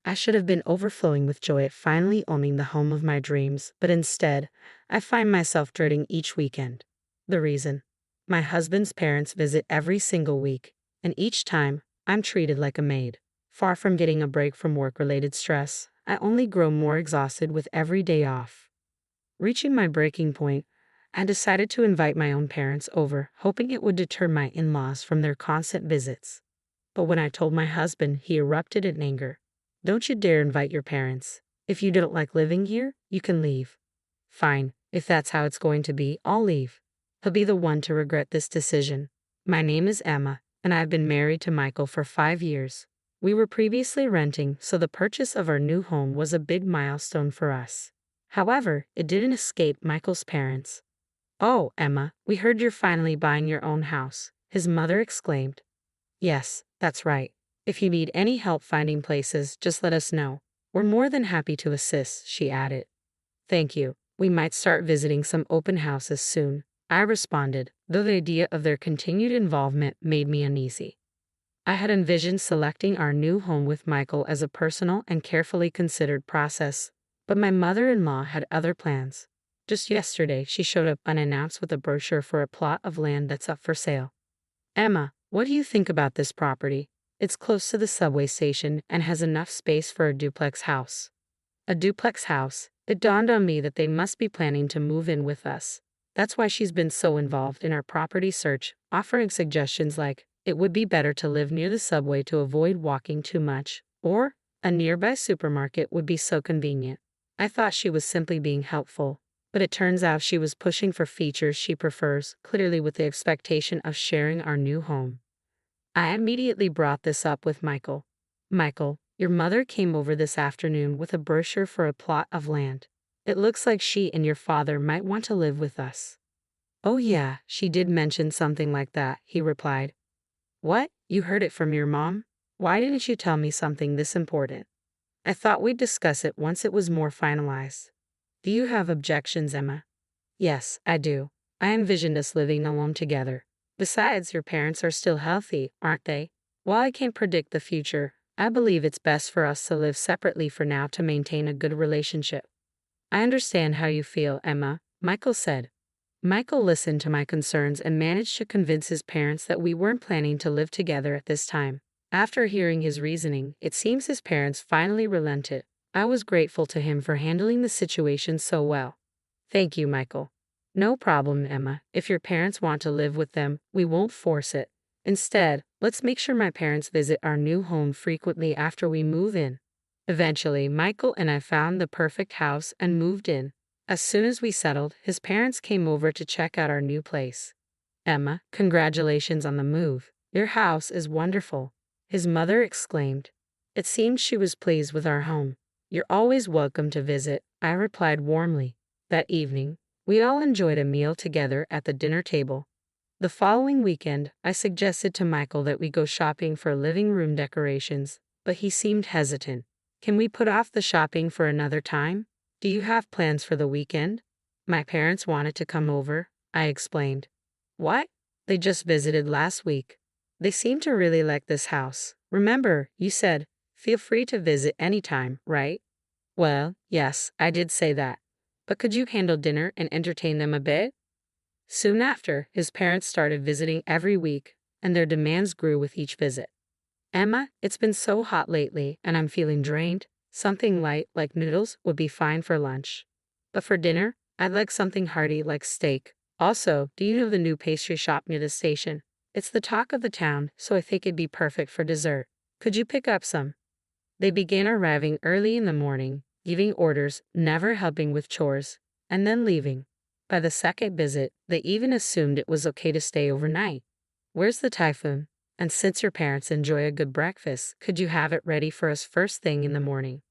I should have been overflowing with joy at finally owning the home of my dreams, but instead, I find myself dreading each weekend. The reason? My husband's parents visit every single week, and each time, I'm treated like a maid. Far from getting a break from work-related stress, I only grow more exhausted with every day off. Reaching my breaking point, I decided to invite my own parents over, hoping it would deter my in-laws from their constant visits. But when I told my husband, he erupted in anger. "Don't you dare invite your parents. If you don't like living here, you can leave." "Fine, if that's how it's going to be, I'll leave. He'll be the one to regret this decision." My name is Emma, and I've been married to Michael for 5 years. We were previously renting, so the purchase of our new home was a big milestone for us. However, it didn't escape Michael's parents. "Oh, Emma, we heard you're finally buying your own house," his mother exclaimed. "Yes, that's right. If you need any help finding places, just let us know. We're more than happy to assist," she added. "Thank you. We might start visiting some open houses soon," I responded, though the idea of their continued involvement made me uneasy. I had envisioned selecting our new home with Michael as a personal and carefully considered process, but my mother-in-law had other plans. Just yesterday, she showed up unannounced with a brochure for a plot of land that's up for sale. "Emma, what do you think about this property? It's close to the subway station and has enough space for a duplex house." A duplex house? It dawned on me that they must be planning to move in with us. That's why she's been so involved in our property search, offering suggestions like, "It would be better to live near the subway to avoid walking too much," or "A nearby supermarket would be so convenient." I thought she was simply being helpful, but it turns out she was pushing for features she prefers, clearly with the expectation of sharing our new home. I immediately brought this up with Michael. "Michael, your mother came over this afternoon with a brochure for a plot of land. It looks like she and your father might want to live with us." "Oh yeah, she did mention something like that," he replied. "What? You heard it from your mom? Why didn't you tell me something this important?" "I thought we'd discuss it once it was more finalized." "Do you have objections, Emma?" "Yes, I do. I envisioned us living alone together. Besides, your parents are still healthy, aren't they? While I can't predict the future, I believe it's best for us to live separately for now to maintain a good relationship." "I understand how you feel, Emma," Michael said. Michael listened to my concerns and managed to convince his parents that we weren't planning to live together at this time. After hearing his reasoning, it seems his parents finally relented. I was grateful to him for handling the situation so well. "Thank you, Michael." "No problem, Emma. If your parents want to live with them, we won't force it. Instead, let's make sure my parents visit our new home frequently after we move in." Eventually, Michael and I found the perfect house and moved in. As soon as we settled, his parents came over to check out our new place. "Emma, congratulations on the move. Your house is wonderful," his mother exclaimed. It seemed she was pleased with our home. "You're always welcome to visit," I replied warmly. That evening, we all enjoyed a meal together at the dinner table. The following weekend, I suggested to Michael that we go shopping for living room decorations, but he seemed hesitant. "Can we put off the shopping for another time? Do you have plans for the weekend?" "My parents wanted to come over," I explained. "What? They just visited last week. They seem to really like this house. Remember, you said, feel free to visit anytime, right?" "Well, yes, I did say that. But could you handle dinner and entertain them a bit?" Soon after, his parents started visiting every week, and their demands grew with each visit. "Emma, it's been so hot lately, and I'm feeling drained. Something light, like noodles, would be fine for lunch. But for dinner, I'd like something hearty like steak. Also, do you know the new pastry shop near the station? It's the talk of the town, so I think it'd be perfect for dessert. Could you pick up some?" They began arriving early in the morning, giving orders, never helping with chores, and then leaving. By the second visit, they even assumed it was okay to stay overnight. "Where's the typhoon? And since your parents enjoy a good breakfast, could you have it ready for us first thing in the morning?"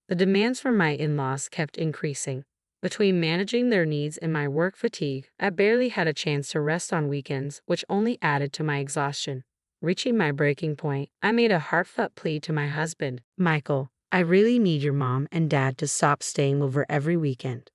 The demands from my in-laws kept increasing. Between managing their needs and my work fatigue, I barely had a chance to rest on weekends, which only added to my exhaustion. Reaching my breaking point, I made a heartfelt plea to my husband. "Michael, I really need your mom and dad to stop staying over every weekend.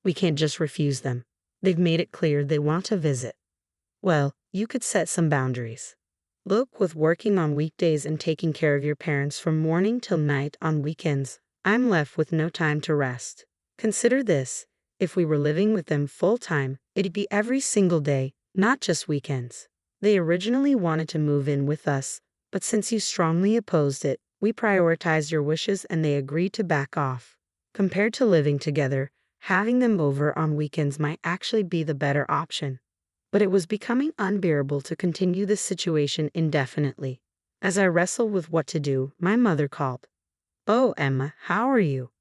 We can't just refuse them. They've made it clear they want to visit." "Well, you could set some boundaries." Look, with working on weekdays and taking care of your parents from morning till night on weekends, I'm left with no time to rest. Consider this: if we were living with them full time, it'd be every single day, not just weekends. They originally wanted to move in with us, but since you strongly opposed it, we prioritized your wishes and they agreed to back off. Compared to living together, having them over on weekends might actually be the better option. But it was becoming unbearable to continue this situation indefinitely. As I wrestled with what to do, my mother called. "Oh, Emma, how are you?"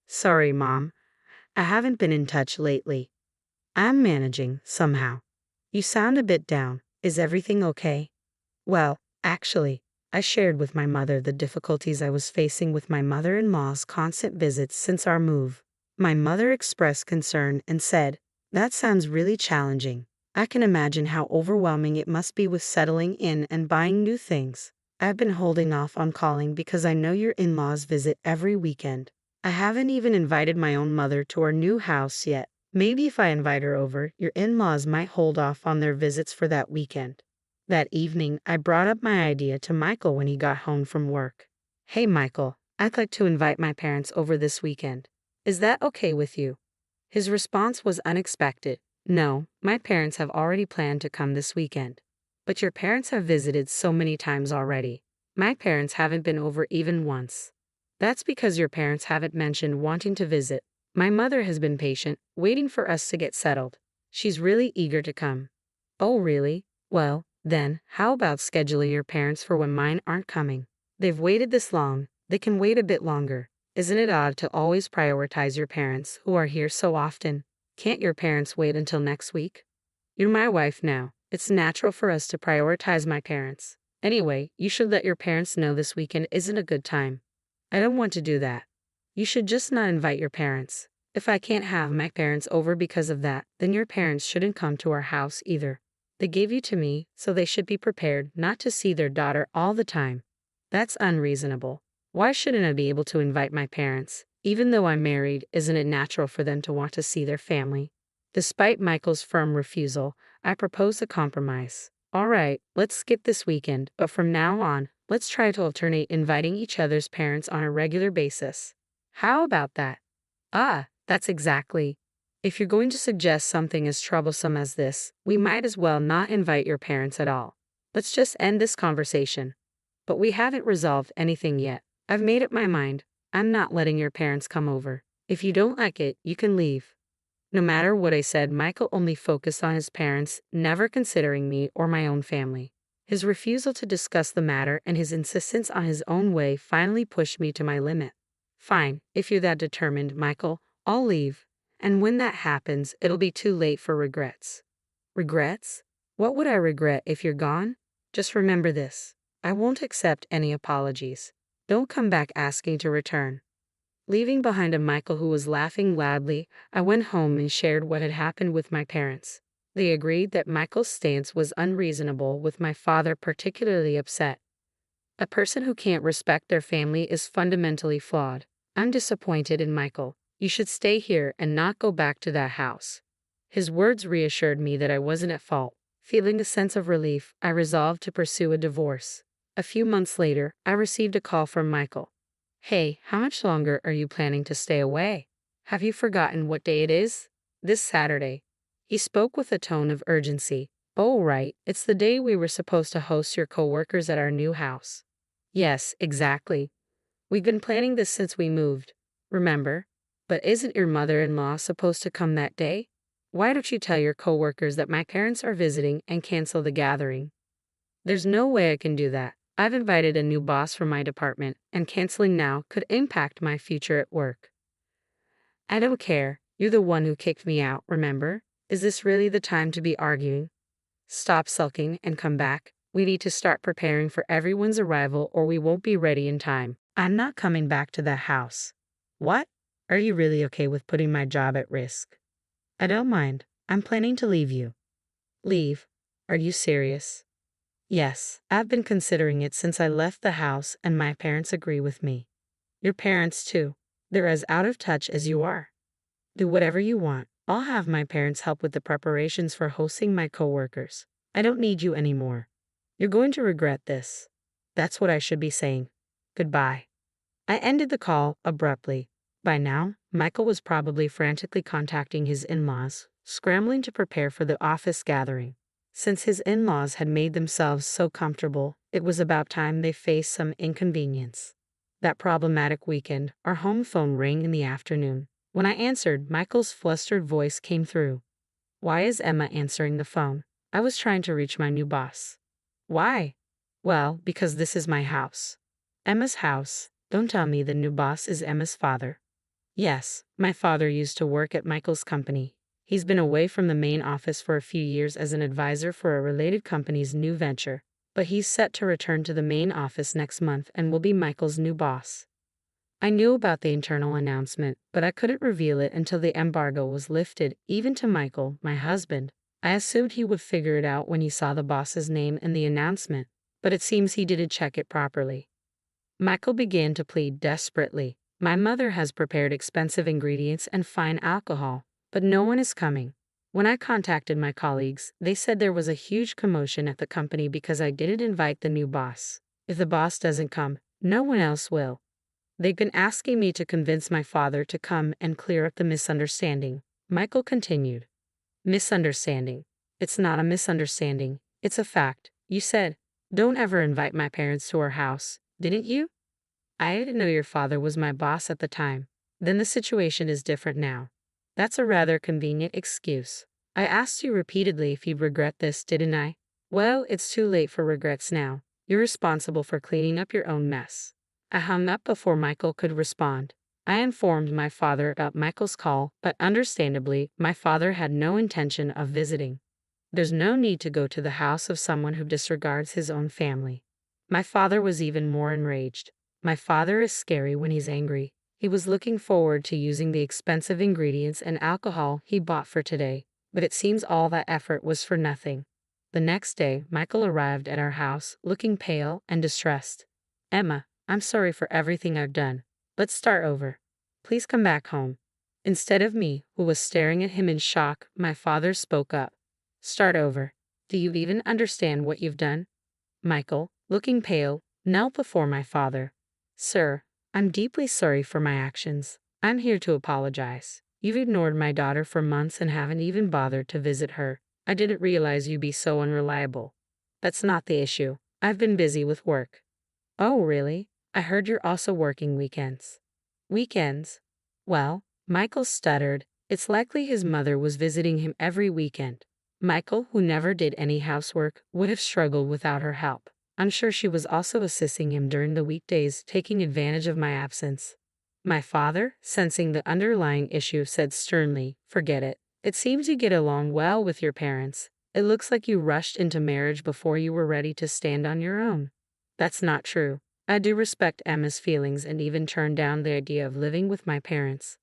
"Sorry, Mom. I haven't been in touch lately." "I'm managing, somehow." "You sound a bit down. Is everything okay?" Well, actually, I shared with my mother the difficulties I was facing with my mother-in-law's constant visits since our move. My mother expressed concern and said, "That sounds really challenging. I can imagine how overwhelming it must be with settling in and buying new things. I've been holding off on calling because I know your in-laws visit every weekend. I haven't even invited my own mother to our new house yet. Maybe if I invite her over, your in-laws might hold off on their visits for that weekend." That evening, I brought up my idea to Michael when he got home from work. "Hey, Michael, I'd like to invite my parents over this weekend. Is that okay with you?" His response was unexpected. "No, my parents have already planned to come this weekend." "But your parents have visited so many times already." "My parents haven't been over even once." "That's because your parents haven't mentioned wanting to visit. My mother has been patient, waiting for us to get settled. She's really eager to come." "Oh, really? Well, then, how about scheduling your parents for when mine aren't coming? They've waited this long, they can wait a bit longer. Isn't it odd to always prioritize your parents who are here so often? Can't your parents wait until next week?" "You're my wife now. It's natural for us to prioritize my parents. Anyway, you should let your parents know this weekend isn't a good time." "I don't want to do that." "You should just not invite your parents. If I can't have my parents over because of that, then your parents shouldn't come to our house either. They gave you to me, so they should be prepared not to see their daughter all the time." "That's unreasonable. Why shouldn't I be able to invite my parents? Even though I'm married, isn't it natural for them to want to see their family?" Despite Michael's firm refusal, I proposed a compromise. "All right, let's skip this weekend, but from now on, let's try to alternate inviting each other's parents on a regular basis." "How about that?" "Ah, that's exactly. If you're going to suggest something as troublesome as this, we might as well not invite your parents at all. Let's just end this conversation." "But we haven't resolved anything yet. I've made up my mind. I'm not letting your parents come over. If you don't like it, you can leave." No matter what I said, Michael only focused on his parents, never considering me or my own family. His refusal to discuss the matter and his insistence on his own way finally pushed me to my limit. "Fine, if you're that determined, Michael, I'll leave. And when that happens, it'll be too late for regrets." "Regrets? What would I regret if you're gone? Just remember this: I won't accept any apologies. Don't come back asking to return." Leaving behind a Michael who was laughing loudly, I went home and shared what had happened with my parents. They agreed that Michael's stance was unreasonable, with my father particularly upset. A person who can't respect their family is fundamentally flawed. "I'm disappointed in Michael. You should stay here and not go back to that house." His words reassured me that I wasn't at fault. Feeling a sense of relief, I resolved to pursue a divorce. A few months later, I received a call from Michael. "Hey, how much longer are you planning to stay away? Have you forgotten what day it is?" "This Saturday." He spoke with a tone of urgency. "Oh, right, it's the day we were supposed to host your coworkers at our new house." "Yes, exactly. We've been planning this since we moved. Remember? But isn't your mother-in-law supposed to come that day? Why don't you tell your coworkers that my parents are visiting and cancel the gathering?" "There's no way I can do that. I've invited a new boss for my department, and canceling now could impact my future at work." "I don't care. You're the one who kicked me out, remember? Is this really the time to be arguing? Stop sulking and come back. We need to start preparing for everyone's arrival or we won't be ready in time." "I'm not coming back to that house." "What? Are you really okay with putting my job at risk?" "I don't mind. I'm planning to leave you." "Leave? Are you serious?" "Yes, I've been considering it since I left the house and my parents agree with me." "Your parents too. They're as out of touch as you are." "Do whatever you want. I'll have my parents help with the preparations for hosting my coworkers. I don't need you anymore." You're going to regret this. That's what I should be saying. Goodbye. I ended the call abruptly. By now, Michael was probably frantically contacting his in-laws, scrambling to prepare for the office gathering. Since his in-laws had made themselves so comfortable, it was about time they faced some inconvenience. That problematic weekend, our home phone rang in the afternoon. When I answered, Michael's flustered voice came through. "Why is Emma answering the phone? I was trying to reach my new boss." "Why?" "Well, because this is my house." "Emma's house? Don't tell me the new boss is Emma's father." "Yes, my father used to work at Michael's company. He's been away from the main office for a few years as an advisor for a related company's new venture, but he's set to return to the main office next month and will be Michael's new boss." I knew about the internal announcement, but I couldn't reveal it until the embargo was lifted, even to Michael, my husband. I assumed he would figure it out when he saw the boss's name in the announcement, but it seems he didn't check it properly. Michael began to plead desperately. "My mother has prepared expensive ingredients and fine alcohol, but no one is coming." When I contacted my colleagues, they said there was a huge commotion at the company because I didn't invite the new boss. If the boss doesn't come, no one else will. They've been asking me to convince my father to come and clear up the misunderstanding. Michael continued. "Misunderstanding? It's not a misunderstanding. It's a fact. You said, 'Don't ever invite my parents to our house,' didn't you?" "I didn't know your father was my boss at the time." "Then the situation is different now." "That's a rather convenient excuse. I asked you repeatedly if you'd regret this, didn't I?" "Well, it's too late for regrets now. You're responsible for cleaning up your own mess." I hung up before Michael could respond. I informed my father about Michael's call, but understandably, my father had no intention of visiting. There's no need to go to the house of someone who disregards his own family. My father was even more enraged. My father is scary when he's angry. He was looking forward to using the expensive ingredients and alcohol he bought for today, but it seems all that effort was for nothing. The next day, Michael arrived at our house, looking pale and distressed. "Emma, I'm sorry for everything I've done. Let's start over. Please come back home." Instead of me, who was staring at him in shock, my father spoke up. "Start over? Do you even understand what you've done?" Michael, looking pale, knelt before my father. "Sir, I'm deeply sorry for my actions. I'm here to apologize. You've ignored my daughter for months and haven't even bothered to visit her. I didn't realize you'd be so unreliable." "That's not the issue. I've been busy with work." "Oh, really? I heard you're also working weekends." "Weekends?" "Well," Michael stuttered, "it's likely his mother was visiting him every weekend." Michael, who never did any housework, would have struggled without her help. I'm sure she was also assisting him during the weekdays, taking advantage of my absence. My father, sensing the underlying issue, said sternly, "Forget it. It seems you get along well with your parents. It looks like you rushed into marriage before you were ready to stand on your own." "That's not true. I do respect Emma's feelings and even turned down the idea of living with my parents."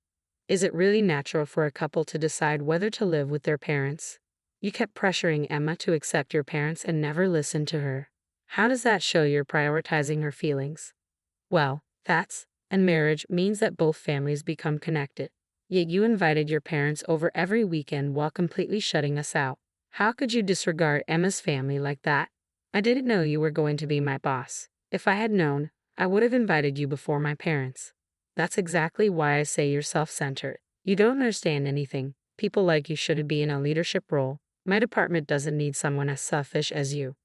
"Is it really natural for a couple to decide whether to live with their parents?" "You kept pressuring Emma to accept your parents and never listened to her. How does that show you're prioritizing her feelings?" "Well, and marriage means that both families become connected. Yet you invited your parents over every weekend while completely shutting us out. How could you disregard Emma's family like that?" "I didn't know you were going to be my boss. If I had known, I would have invited you before my parents." "That's exactly why I say you're self-centered. You don't understand anything. People like you shouldn't be in a leadership role. My department doesn't need someone as selfish as you."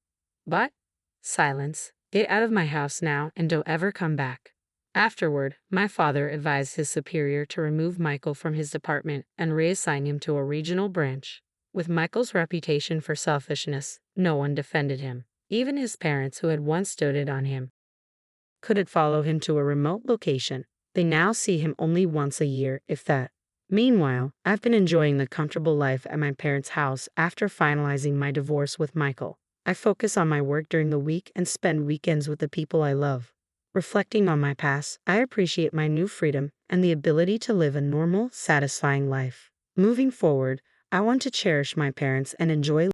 "But—" Silence. "Get out of my house now and don't ever come back." Afterward, my father advised his superior to remove Michael from his department and reassign him to a regional branch. With Michael's reputation for selfishness, no one defended him. Even his parents, who had once doted on him, couldn't follow him to a remote location. They now see him only once a year, if that. Meanwhile, I've been enjoying the comfortable life at my parents' house after finalizing my divorce with Michael. I focus on my work during the week and spend weekends with the people I love. Reflecting on my past, I appreciate my new freedom and the ability to live a normal, satisfying life. Moving forward, I want to cherish my parents and enjoy